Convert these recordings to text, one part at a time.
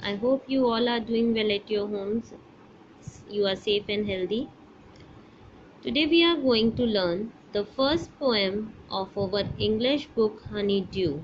I hope you all are doing well at your homes. You are safe and healthy. Today we are going to learn the first poem of our English book Honeydew.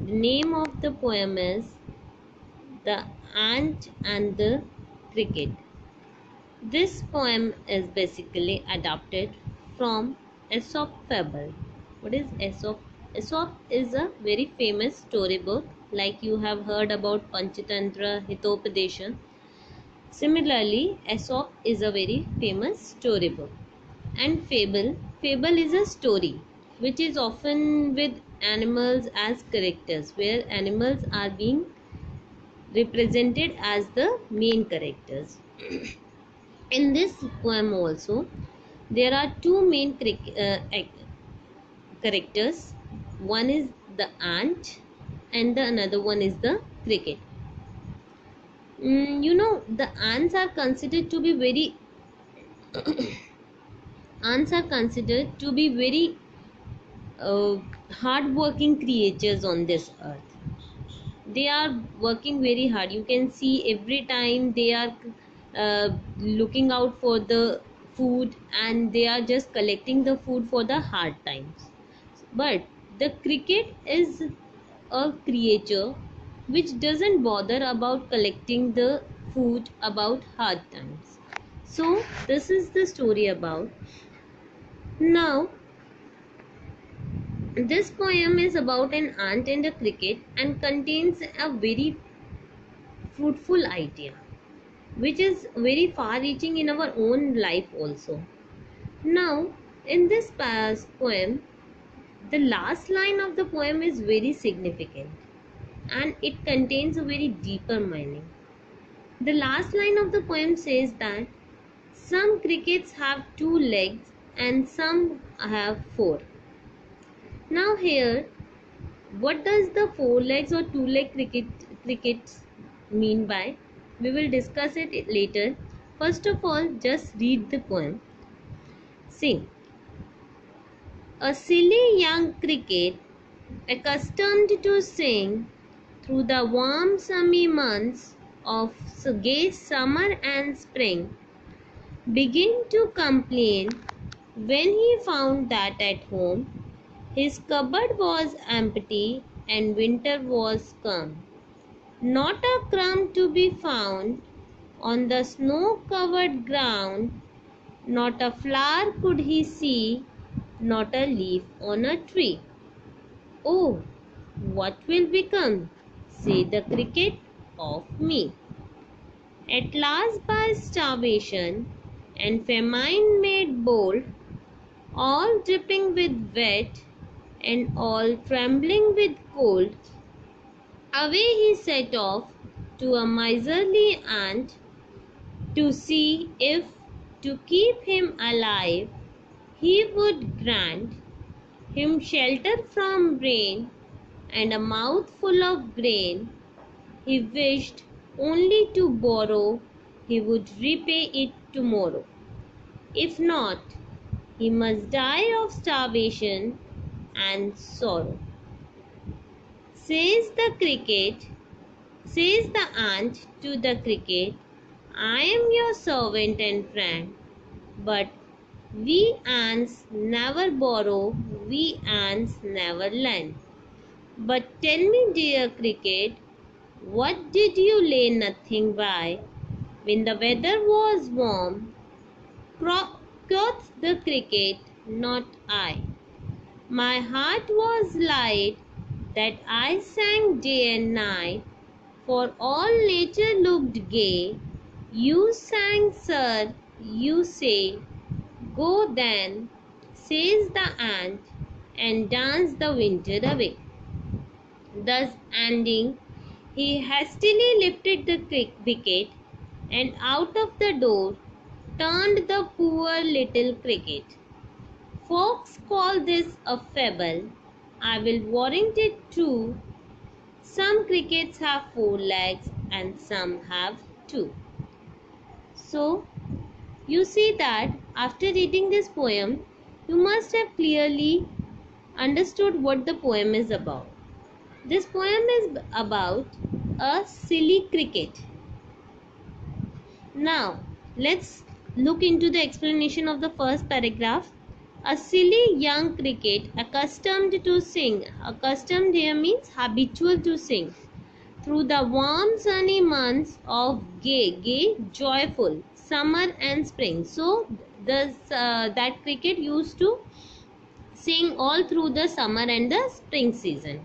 The name of the poem is The Ant and the Cricket. This poem is basically adapted from Aesop fable. What is Aesop? Aesop is a very famous storybook, like you have heard about Panchatantra, Hitopadesha. Similarly, Aesop is a very famous storybook. And fable is a story which is often with animals as characters, where animals are being represented as the main characters. In this poem also, there are two main characters. One is the ant and the another one is the cricket. The ants are considered to be very ants are considered to be very hard-working creatures on this earth. They are working very hard. You can see every time they are looking out for the food, and they are just collecting the food for the hard times. But the cricket is a creature which doesn't bother about collecting the food about hard times. So this is the story about. Now this poem is about an ant and a cricket and contains a very fruitful idea which is very far reaching in our own life also. Now, in this past poem, the last line of the poem is very significant and it contains a very deeper meaning. The last line of the poem says that some crickets have two legs and some have four. Now here, what does the four legs or two leg crickets mean by? We will discuss it later. First of all, just read the poem. Sing. A silly young cricket, accustomed to sing through the warm sunny months of gay summer and spring, began to complain when he found that at home his cupboard was empty and winter was come. Not a crumb to be found on the snow-covered ground, not a flower could he see, not a leaf on a tree. Oh, what will become, say the cricket, of me? At last by starvation and famine made bold, all dripping with wet and all trembling with cold, away he set off to a miserly ant to see if, to keep him alive, he would grant him shelter from rain and a mouthful of grain. He wished only to borrow, he would repay it tomorrow. If not, he must die of starvation and sorrow. Says the cricket, says the ant to the cricket, I am your servant and friend, but we ants never borrow, we ants never lend. But tell me, dear cricket, what did you lay nothing by when the weather was warm? Quoth the cricket, not I. My heart was light that I sang day and night, for all nature looked gay. You sang, sir, you say, go then, says the ant, and dance the winter away. Thus ending, he hastily lifted the wicket, and out of the door turned the poor little cricket. Folks call this a fable. I will warrant it true. Some crickets have four legs and some have two. So, you see that after reading this poem, you must have clearly understood what the poem is about. This poem is about a silly cricket. Now, let's look into the explanation of the first paragraph. A silly young cricket accustomed to sing. Accustomed here means habitual to sing. Through the warm sunny months of gay, joyful summer and spring. So, that cricket used to sing all through the summer and the spring season.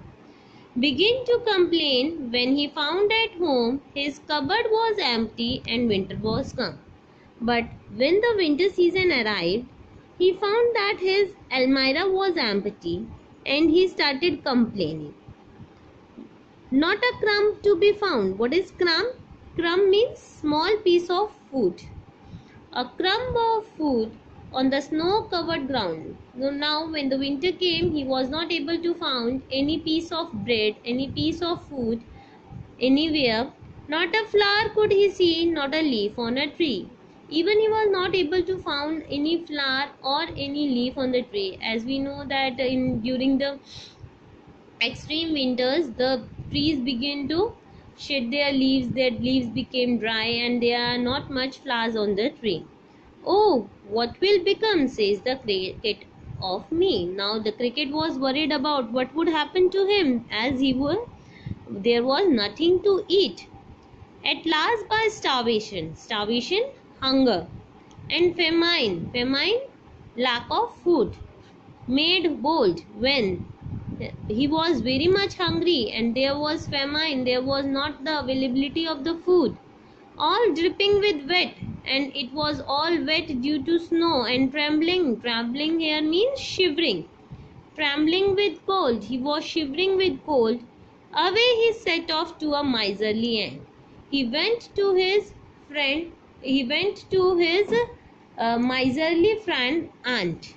Began to complain when he found at home his cupboard was empty and winter was come. But when the winter season arrived, he found that his almirah was empty and he started complaining. Not a crumb to be found. What is crumb? Crumb means small piece of food. A crumb of food on the snow-covered ground. So now when the winter came, he was not able to find any piece of bread, any piece of food anywhere. Not a flower could he see, not a leaf on a tree. Even he was not able to find any flower or any leaf on the tree. As we know that during the extreme winters, the trees begin to shed their leaves became dry, and there are not much flowers on the tree. Oh, what will become, says the cricket, of me. Now the cricket was worried about what would happen to him, as there was nothing to eat. At last, by starvation, hunger, and famine, lack of food, made bold when he was very much hungry and there was famine, there was not the availability of the food, all dripping with wet, and it was all wet due to snow, and trembling here means shivering, trembling with cold, he was shivering with cold. Away he set off to a miserly end. He went to his friend, he went to his miserly friend aunt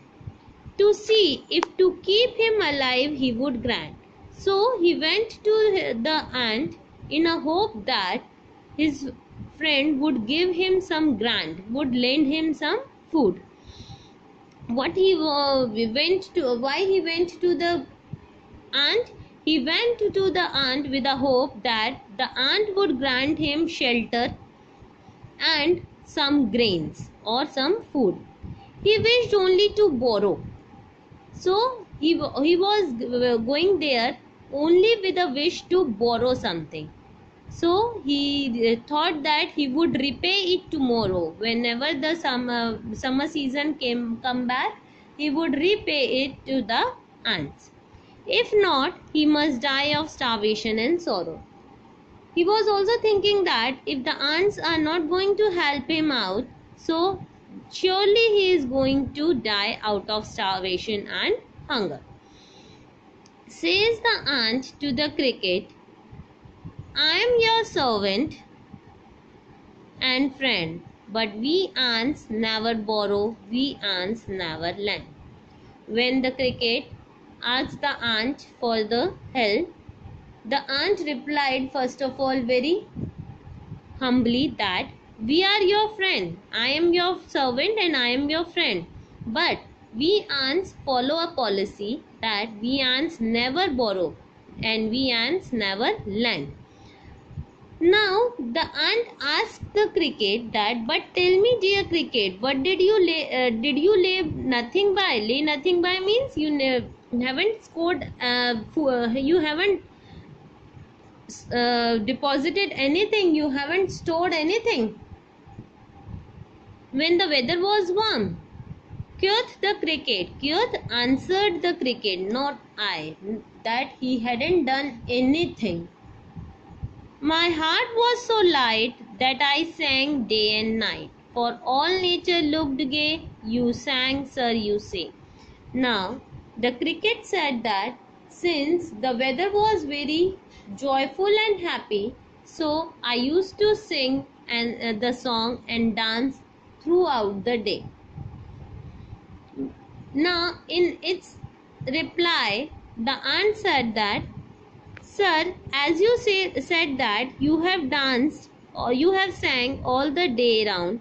to see if to keep him alive he would grant. So he went to the aunt in a hope that his friend would give him some grant, would lend him some food. Why he went to the aunt? He went to the aunt with a hope that the aunt would grant him shelter and some grains or some food. He wished only to borrow. So he was going there only with a wish to borrow something. So he thought that he would repay it tomorrow. Whenever the summer season come back, he would repay it to the ants. If not, he must die of starvation and sorrow. He was also thinking that if the ants are not going to help him out, so surely he is going to die out of starvation and hunger. Says the ant to the cricket, I am your servant and friend, but we ants never borrow, we ants never lend. When the cricket asked the ant for the help, the ant replied first of all very humbly that we are your friend, I am your servant and I am your friend, but we ants follow a policy that we ants never borrow and we ants never lend. Now the ant asked the cricket that, but tell me, dear cricket, what did you lay nothing by? Lay nothing by means you haven't scored, you haven't deposited anything, you haven't stored anything when the weather was warm. Quoth the cricket, quoth answered the cricket, not I, that he hadn't done anything. My heart was so light that I sang day and night. For all nature looked gay, you sang, sir, you say. Now, the cricket said that since the weather was very joyful and happy, so I used to sing the song and dance throughout the day. Now, in its reply, the ant said that, sir, as you said that you have danced or you have sang all the day round,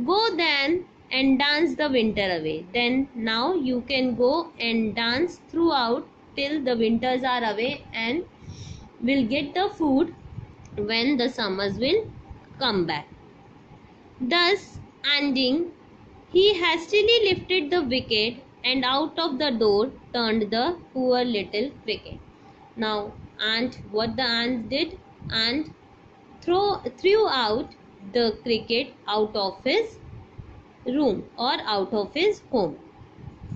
go then and dance the winter away. Then now you can go and dance throughout till the winters are away and will get the food when the summers will come back. Thus ending, he hastily lifted the wicket and out of the door turned the poor little cricket. Now, what the ant did? Ant threw out the cricket out of his room or out of his home.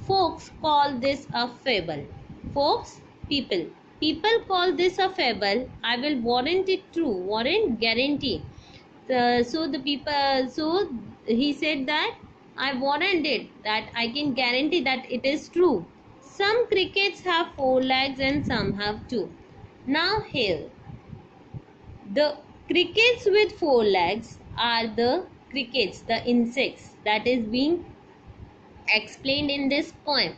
Folks call this a fable. Folks, people. People call this a fable. I will warrant it true. Warrant, guarantee. So he said that I warrant it, that I can guarantee that it is true. Some crickets have 4 legs and some have 2. Now here, the crickets with 4 legs are the crickets, the insects that is being explained in this poem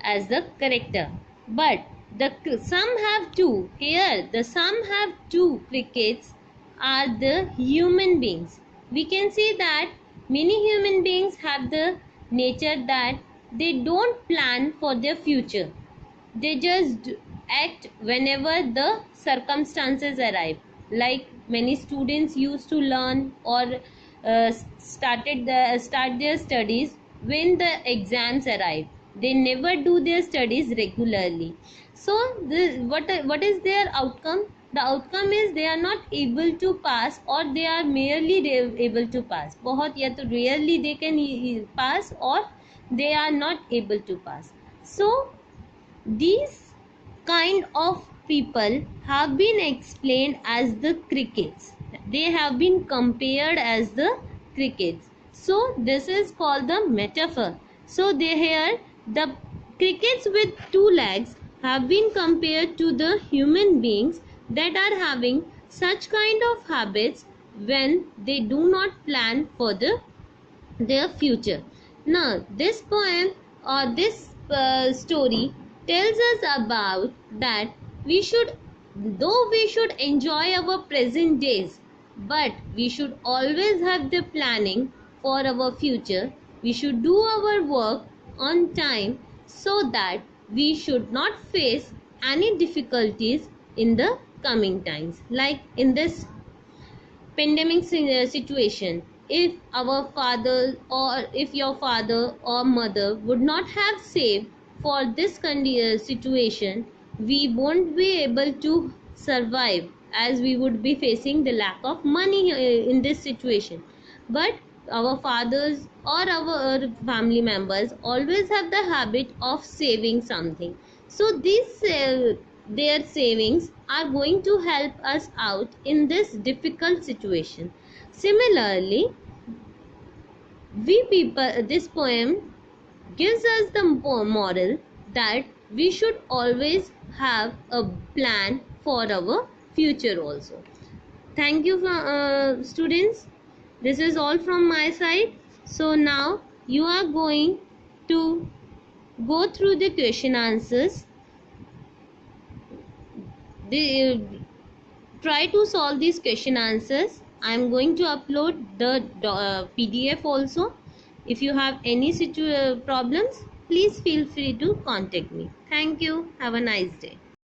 as the character. But the some have two. Here the some have two crickets are the human beings. We can see that many human beings have the nature that they don't plan for their future. They just act whenever the circumstances arrive. Like many students used to learn or start their studies when the exams arrive. They never do their studies regularly. So what is their outcome? The outcome is they are not able to pass, or they are merely able to pass. बहुत या तो rarely they can pass, or they are not able to pass. So these kind of people have been explained as the crickets. They have been compared as the crickets. So this is called the metaphor. So they here the crickets with 2 legs have been compared to the human beings that are having such kind of habits when they do not plan for their future. Now, this poem or this story tells us about that though we should enjoy our present days, but we should always have the planning for our future. We should do our work on time so that we should not face any difficulties in the coming times. Like in this pandemic situation, if our father or if your father or mother would not have saved for this situation, we won't be able to survive, as we would be facing the lack of money in this situation. But our fathers or our family members always have the habit of saving something. So these their savings are going to help us out in this difficult situation. Similarly, we people, this poem gives us the moral that we should always have a plan for our future also. Thank you, students. This is all from my side. So now you are going to go through the question answers. Try to solve these question answers. I am going to upload the PDF also. If you have any problems, please feel free to contact me. Thank you. Have a nice day.